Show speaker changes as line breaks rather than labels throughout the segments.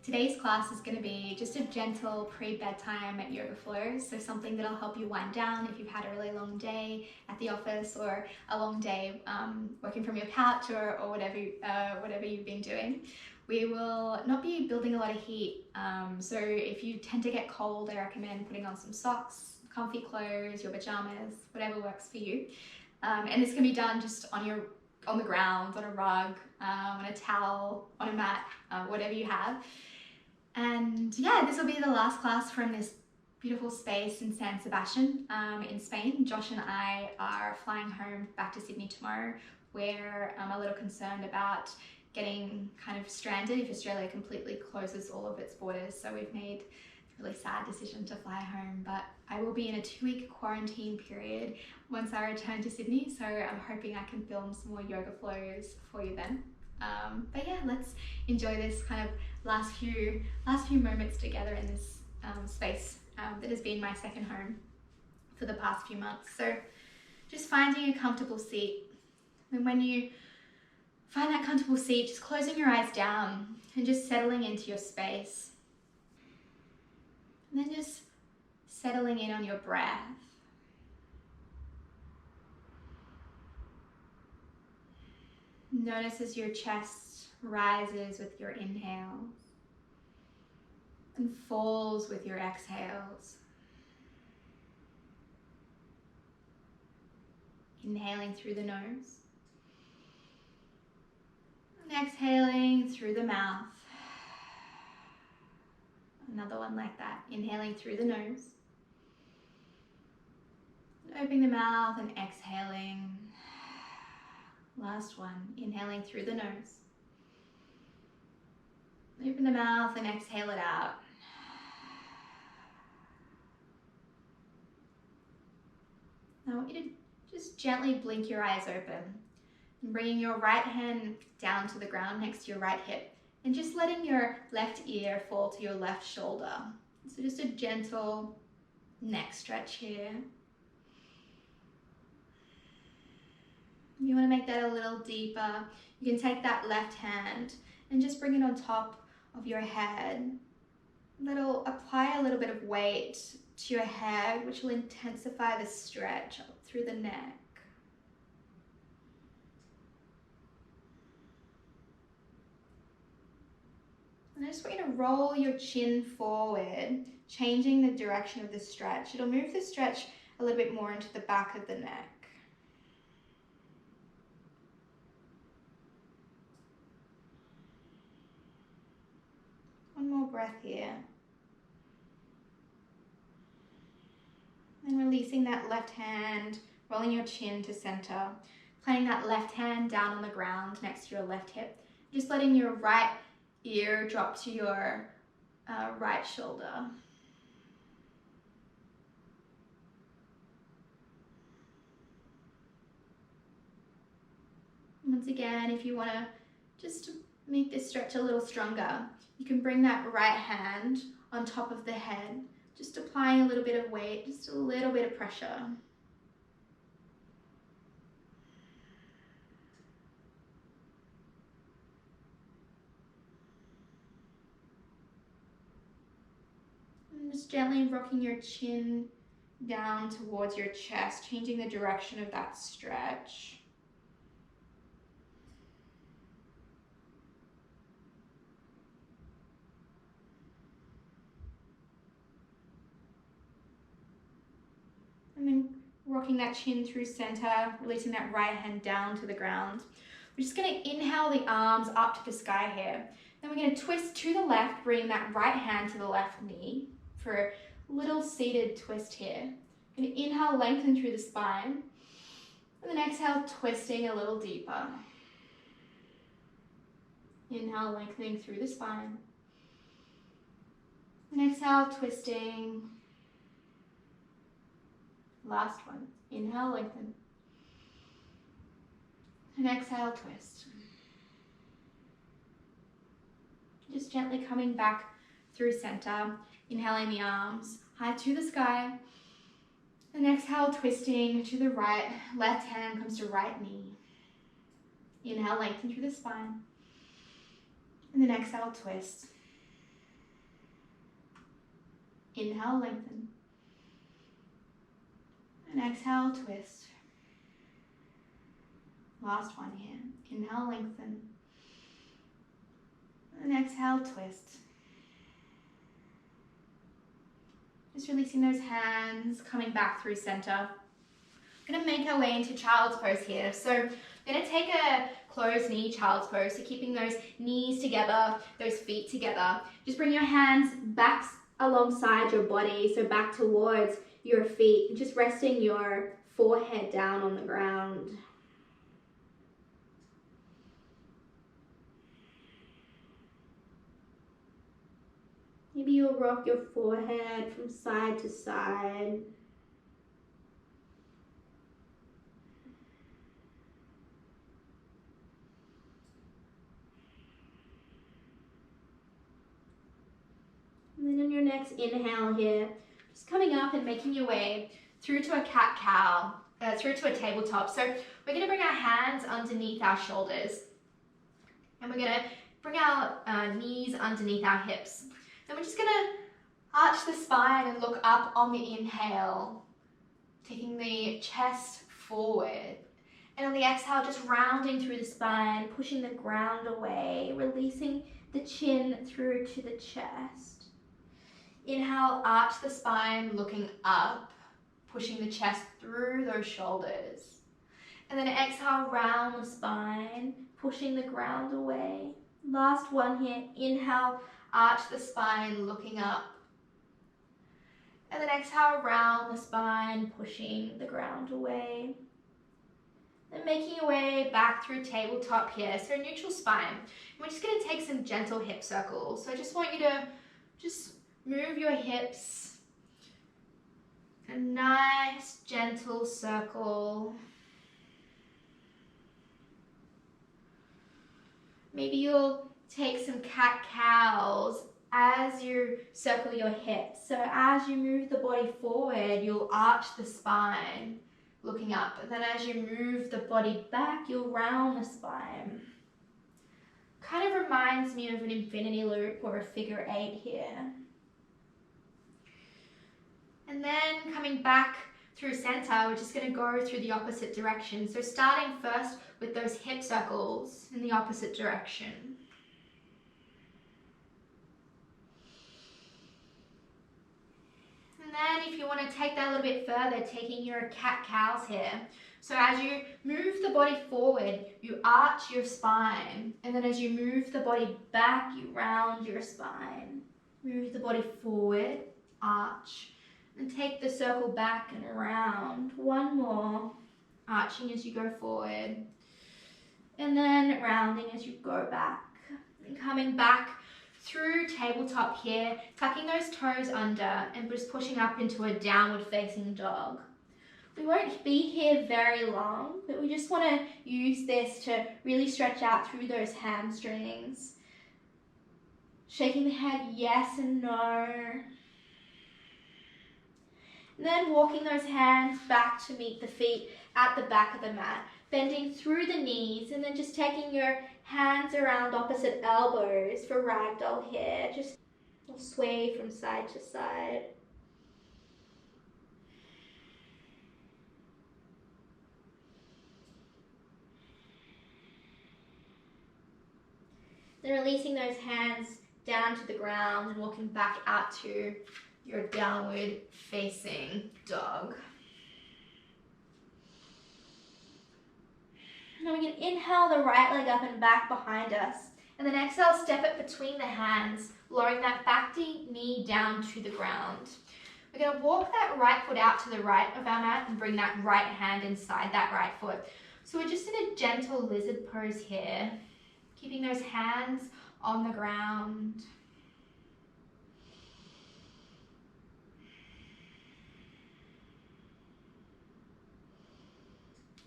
Today's class is going to be just a gentle pre-bedtime yoga flow, so something that'll help you wind down if you've had a really long day at the office or a long day working from your couch or whatever you've been doing. We will not be building a lot of heat, so if you tend to get cold, I recommend putting on some socks, comfy clothes, your pajamas, whatever works for you. And this can be done just on the ground, on a rug, on a towel, on a mat, whatever you have. And yeah, this will be the last class from this beautiful space in San Sebastian in Spain. Josh and I are flying home back to Sydney tomorrow. We're a little concerned about getting kind of stranded if Australia completely closes all of its borders. So we've made a really sad decision to fly home, but I will be in a 2-week quarantine period once I return to Sydney. So I'm hoping I can film some more yoga flows for you then. But yeah, let's enjoy this kind of last few moments together in this space that has been my second home for the past few months. So just finding a comfortable seat. And when you find that comfortable seat, just closing your eyes down and just settling into your space. And then just settling in on your breath. Notice as your chest rises with your inhales and falls with your exhales. Inhaling through the nose and exhaling through the mouth. Another one like that. Inhaling through the nose, opening the mouth and exhaling. Last one, inhaling through the nose. Open the mouth and exhale it out. Now I want you to just gently blink your eyes open and bringing your right hand down to the ground next to your right hip and just letting your left ear fall to your left shoulder. So just a gentle neck stretch here. You want to make that a little deeper. You can take that left hand and just bring it on top of your head. That'll apply a little bit of weight to your head, which will intensify the stretch up through the neck. And I just want you to roll your chin forward, changing the direction of the stretch. It'll move the stretch a little bit more into the back of the neck. One more breath here. And releasing that left hand, rolling your chin to center, planting that left hand down on the ground next to your left hip. Just letting your right ear drop to your right shoulder. Once again, if you want to just make this stretch a little stronger, you can bring that right hand on top of the head, just applying a little bit of weight, just a little bit of pressure. And just gently rocking your chin down towards your chest, changing the direction of that stretch. And then rocking that chin through center, releasing that right hand down to the ground. We're just going to inhale the arms up to the sky here. Then we're going to twist to the left, bringing that right hand to the left knee for a little seated twist here. Going to inhale, lengthen through the spine. And then exhale, twisting a little deeper. Inhale, lengthening through the spine. And exhale, twisting. Last one. Inhale, lengthen. And exhale, twist. Just gently coming back through center. Inhaling the arms high to the sky. And exhale, twisting to the right. Left hand comes to right knee. Inhale, lengthen through the spine. And then exhale, twist. Inhale, lengthen. And exhale, twist. Last one here. Inhale, lengthen. And exhale, twist. Just releasing those hands, coming back through center. We're going to make our way into child's pose here. So we're going to take a closed knee child's pose. So keeping those knees together, those feet together. Just bring your hands back alongside your body, so back towards your feet. Just resting your forehead down on the ground. Maybe you'll rock your forehead from side to side. And then on your next inhale here, just coming up and making your way through to a cat-cow, through to a tabletop. So we're going to bring our hands underneath our shoulders. And we're going to bring our knees underneath our hips. Then we're just going to arch the spine and look up on the inhale, taking the chest forward. And on the exhale, just rounding through the spine, pushing the ground away, releasing the chin through to the chest. Inhale, arch the spine, looking up, pushing the chest through those shoulders. And then exhale, round the spine, pushing the ground away. Last one here, inhale, arch the spine, looking up. And then exhale, round the spine, pushing the ground away. Then making your way back through tabletop here, so neutral spine. And we're just going to take some gentle hip circles. So I just want you to just move your hips. A nice gentle circle. Maybe you'll take some cat-cows as you circle your hips. So as you move the body forward, you'll arch the spine, looking up. And then as you move the body back, you'll round the spine. Kind of reminds me of an infinity loop or a figure 8 here. And then coming back through center, we're just going to go through the opposite direction. So starting first with those hip circles in the opposite direction. And then if you want to take that a little bit further, taking your cat-cows here. So as you move the body forward, you arch your spine. And then as you move the body back, you round your spine. Move the body forward, arch. And take the circle back and around. One more. Arching as you go forward. And then rounding as you go back. And coming back through tabletop here. Tucking those toes under and just pushing up into a downward facing dog. We won't be here very long, but we just want to use this to really stretch out through those hamstrings. Shaking the head yes and no. And then walking those hands back to meet the feet at the back of the mat. Bending through the knees and then just taking your hands around opposite elbows for ragdoll here. Just sway from side to side. Then releasing those hands down to the ground and walking back out to your downward facing dog. Now we can inhale the right leg up and back behind us. And then exhale, step it between the hands, lowering that back knee down to the ground. We're going to walk that right foot out to the right of our mat and bring that right hand inside that right foot. So we're just in a gentle lizard pose here, keeping those hands on the ground.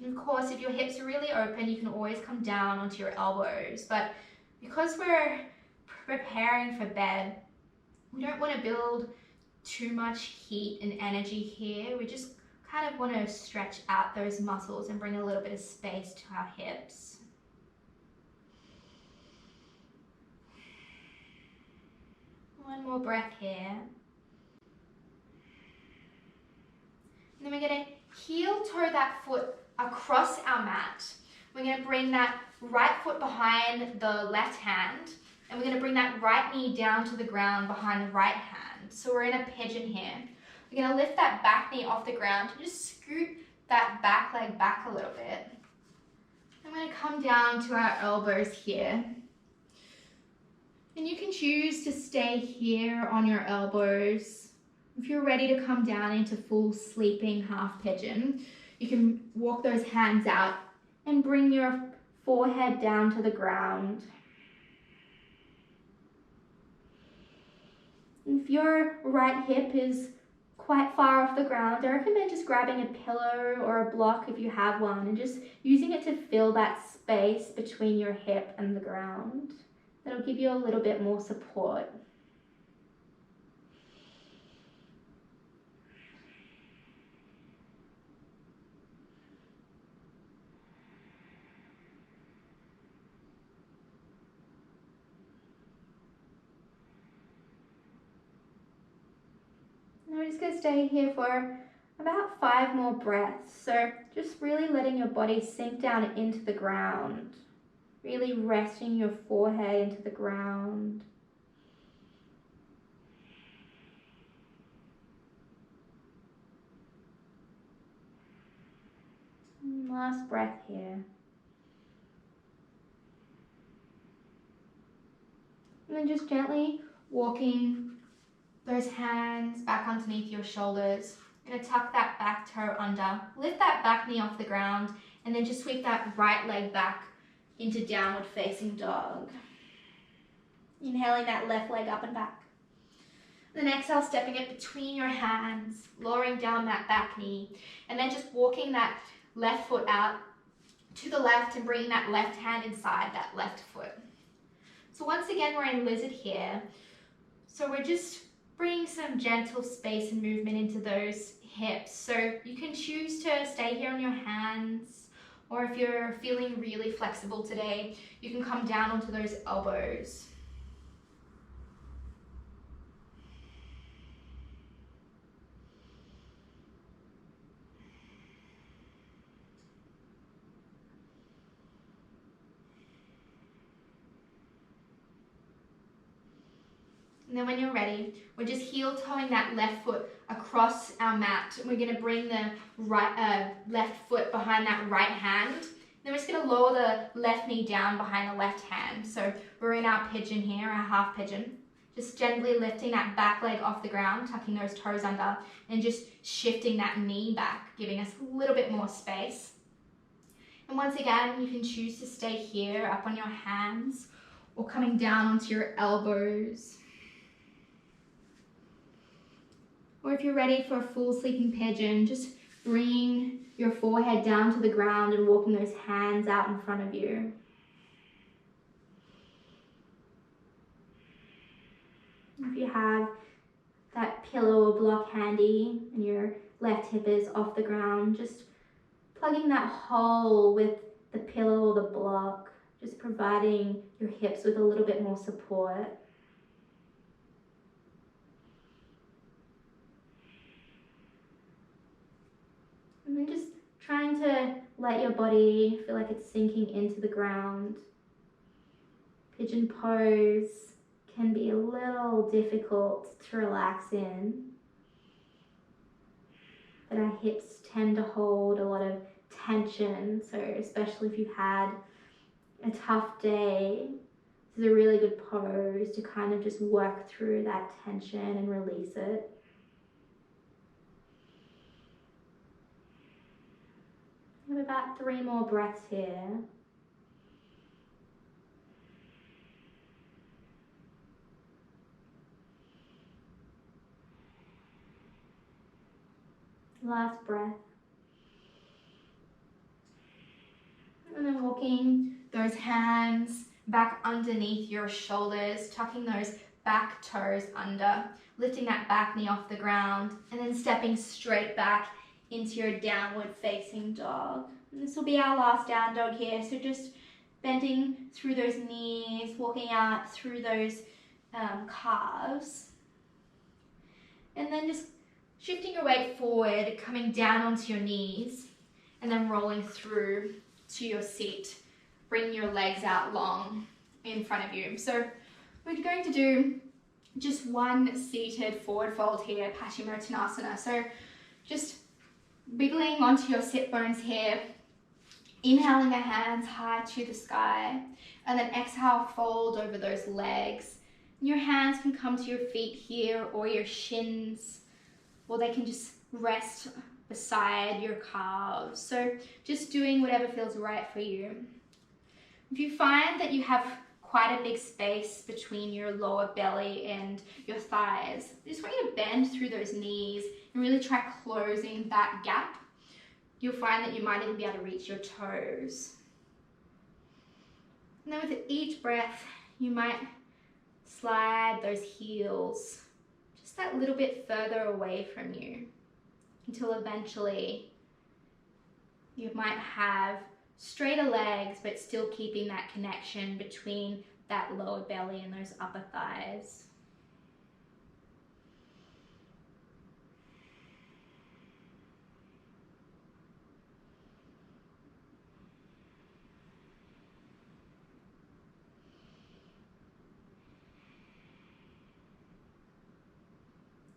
And of course, if your hips are really open, you can always come down onto your elbows. But because we're preparing for bed, we don't want to build too much heat and energy here. We just kind of want to stretch out those muscles and bring a little bit of space to our hips. One more breath here. And then we're going to heel toe that foot across our mat. We're going to bring that right foot behind the left hand, and we're going to bring that right knee down to the ground behind the right hand. So we're in a pigeon here. We're going to lift that back knee off the ground and just scoot that back leg back a little bit. I'm going to come down to our elbows here. And you can choose to stay here on your elbows. If you're ready to come down into full sleeping half pigeon, you can walk those hands out and bring your forehead down to the ground. If your right hip is quite far off the ground, I recommend just grabbing a pillow or a block if you have one and just using it to fill that space between your hip and the ground. That'll give you a little bit more support. And we're just going to stay here for about 5 more breaths. So just really letting your body sink down into the ground. Really resting your forehead into the ground. And last breath here. And then just gently walking those hands back underneath your shoulders. You're going to tuck that back toe under. Lift that back knee off the ground and then just sweep that right leg back into downward facing dog. Inhaling that left leg up and back. Then exhale, stepping it between your hands, lowering down that back knee, and then just walking that left foot out to the left and bringing that left hand inside that left foot. So once again, we're in lizard here. So we're just bringing some gentle space and movement into those hips. So you can choose to stay here on your hands, or if you're feeling really flexible today, you can come down onto those elbows. And then when you're ready, we're just heel toeing that left foot across our mat. We're going to bring the left foot behind that right hand. Then we're just going to lower the left knee down behind the left hand. So we're in our pigeon here, our half pigeon. Just gently lifting that back leg off the ground, tucking those toes under, and just shifting that knee back, giving us a little bit more space. And once again, you can choose to stay here up on your hands or coming down onto your elbows. Or if you're ready for a full sleeping pigeon, just bring your forehead down to the ground and walking those hands out in front of you. If you have that pillow or block handy and your left hip is off the ground, just plugging that hole with the pillow or the block, just providing your hips with a little bit more support. And then just trying to let your body feel like it's sinking into the ground. Pigeon pose can be a little difficult to relax in, but our hips tend to hold a lot of tension, so especially if you've had a tough day, this is a really good pose to kind of just work through that tension and release it. We have about 3 more breaths here. Last breath. And then walking those hands back underneath your shoulders, tucking those back toes under, lifting that back knee off the ground, and then stepping straight back into your downward facing dog. And this will be our last down dog here, so just bending through those knees, walking out through those calves, and then just shifting your weight forward, coming down onto your knees, and then rolling through to your seat. Bring your legs out long in front of you. So we're going to do just one seated forward fold here, Paschimottanasana. So just wiggling onto your sit bones here, inhaling the hands high to the sky, and then exhale, fold over those legs. Your hands can come to your feet here or your shins, or they can just rest beside your calves. So just doing whatever feels right for you. If you find that you have quite a big space between your lower belly and your thighs, I just want you to bend through those knees and really try closing that gap. You'll find that you might even be able to reach your toes. And then with each breath, you might slide those heels just that little bit further away from you until eventually you might have straighter legs, but still keeping that connection between that lower belly and those upper thighs.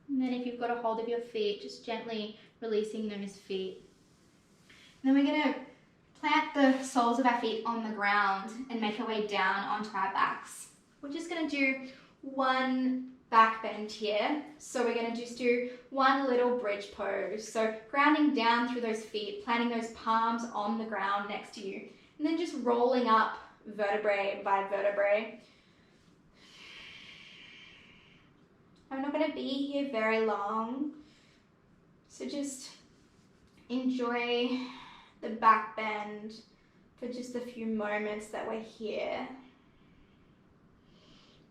And then if you've got a hold of your feet, just gently releasing those feet. And then we're going to plant the soles of our feet on the ground and make our way down onto our backs. We're just going to do one back bend here. So we're going to just do one little bridge pose. So grounding down through those feet, planting those palms on the ground next to you, and then just rolling up vertebrae by vertebrae. I'm not going to be here very long, so just enjoy the back bend for just a few moments that we're here.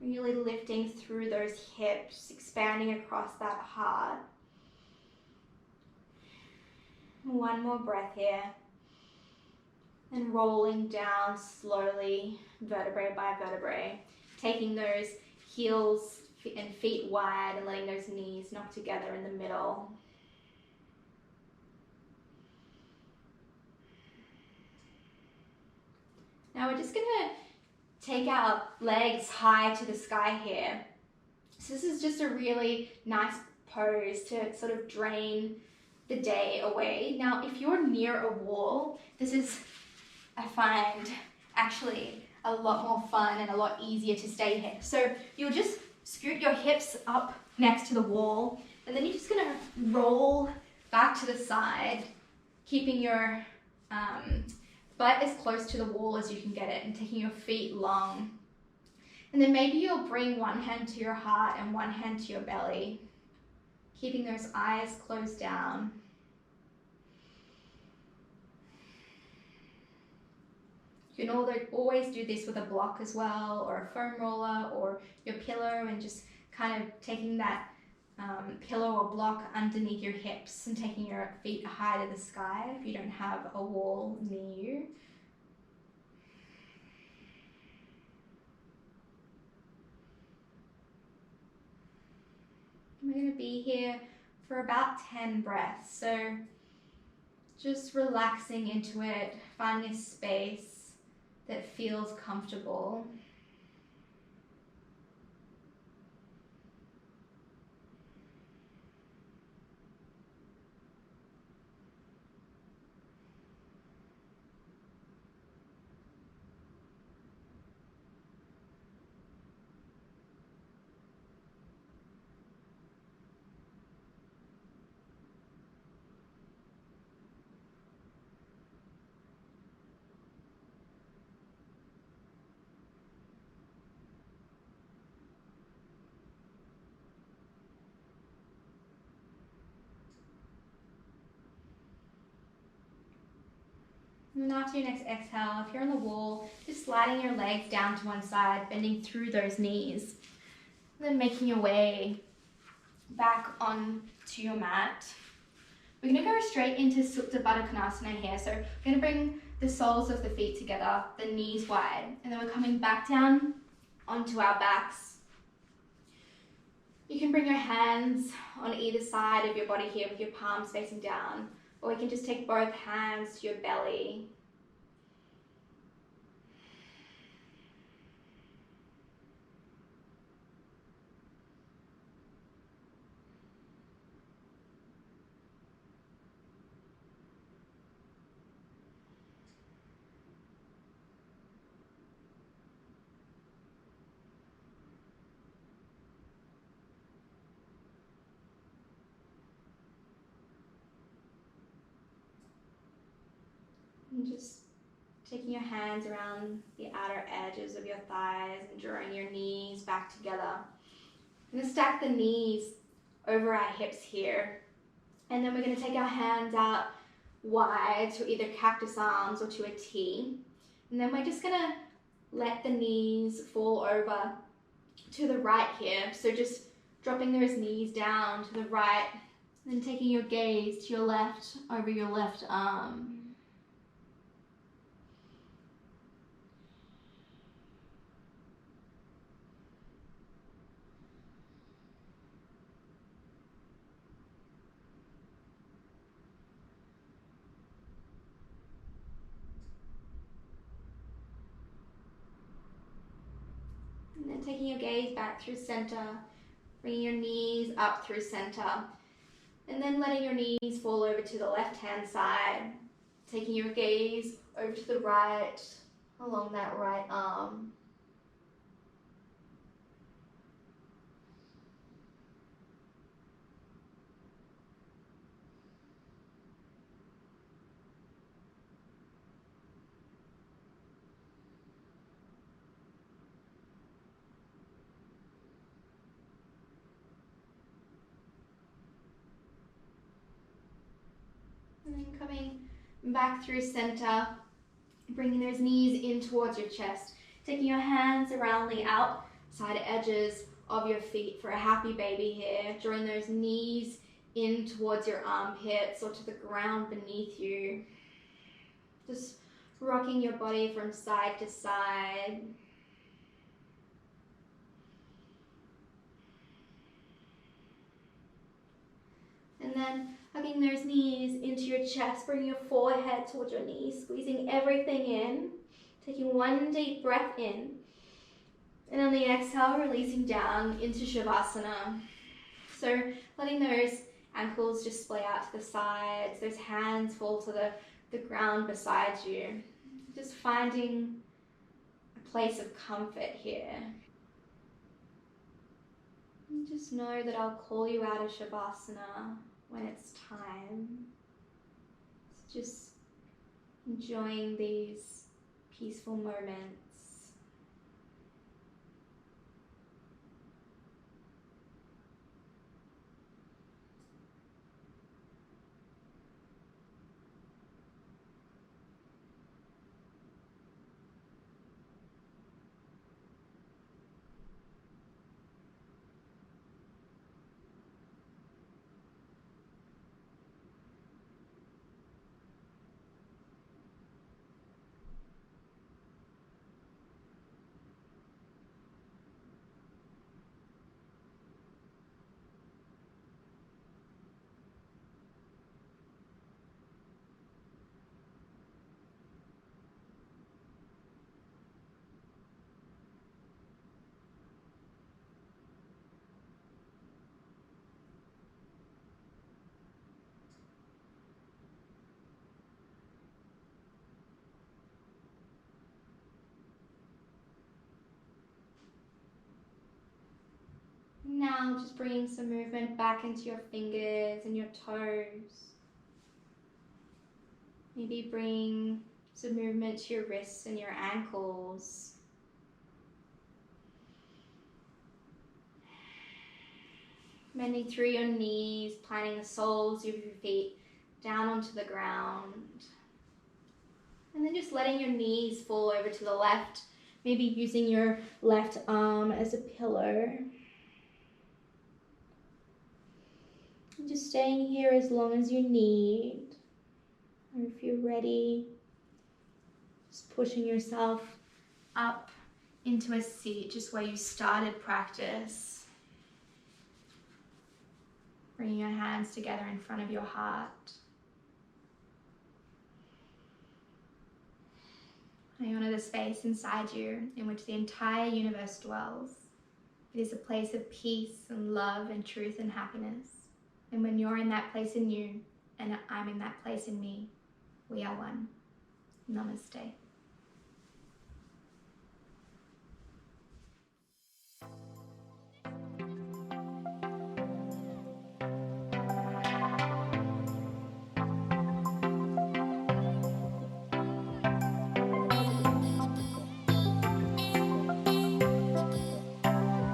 Really lifting through those hips, expanding across that heart. One more breath here. And rolling down slowly, vertebrae by vertebrae, taking those heels and feet wide and letting those knees knock together in the middle. Now we're just going to take our legs high to the sky here. So this is just a really nice pose to sort of drain the day away. Now if you're near a wall, this is, I find, actually a lot more fun and a lot easier to stay here. So you'll just scoot your hips up next to the wall, and then you're just going to roll back to the side, keeping your butt as close to the wall as you can get it and taking your feet long. And then maybe you'll bring one hand to your heart and one hand to your belly, keeping those eyes closed down. You can always do this with a block as well, or a foam roller, or your pillow, and just kind of taking that pillow or block underneath your hips and taking your feet high to the sky if you don't have a wall near you. We're going to be here for about 10 breaths, so just relaxing into it, finding a space that feels comfortable. And then after your next exhale, if you're on the wall, just sliding your legs down to one side, bending through those knees, and then making your way back onto your mat. We're going to go straight into Supta Baddha Konasana here. So we're going to bring the soles of the feet together, the knees wide, and then we're coming back down onto our backs. You can bring your hands on either side of your body here with your palms facing down, or we can just take both hands to your belly. And just taking your hands around the outer edges of your thighs and drawing your knees back together. I'm going to stack the knees over our hips here. And then we're going to take our hands out wide to either cactus arms or to a T. And then we're just going to let the knees fall over to the right here. So just dropping those knees down to the right, and then taking your gaze to your left, over your left arm. And then taking your gaze back through center, bringing your knees up through center, and then letting your knees fall over to the left-hand side, taking your gaze over to the right, along that right arm. And then coming back through center, bringing those knees in towards your chest, taking your hands around the outside edges of your feet for a happy baby here, drawing those knees in towards your armpits or to the ground beneath you. Just rocking your body from side to side. And then hugging those knees into your chest, bringing your forehead towards your knees, squeezing everything in, taking one deep breath in, and on the exhale, releasing down into Shavasana. So letting those ankles just splay out to the sides, those hands fall to the ground beside you. Just finding a place of comfort here. And just know that I'll call you out of Shavasana when it's time. Just enjoying these peaceful moments. Now just bringing some movement back into your fingers and your toes. Maybe bring some movement to your wrists and your ankles. Bending through your knees, planting the soles of your feet down onto the ground. And then just letting your knees fall over to the left, maybe using your left arm as a pillow. And just staying here as long as you need. Or if you're ready, just pushing yourself up into a seat, just where you started practice. Bringing your hands together in front of your heart. I honor the space inside you in which the entire universe dwells. It is a place of peace and love and truth and happiness. And when you're in that place in you, and I'm in that place in me, we are one. Namaste.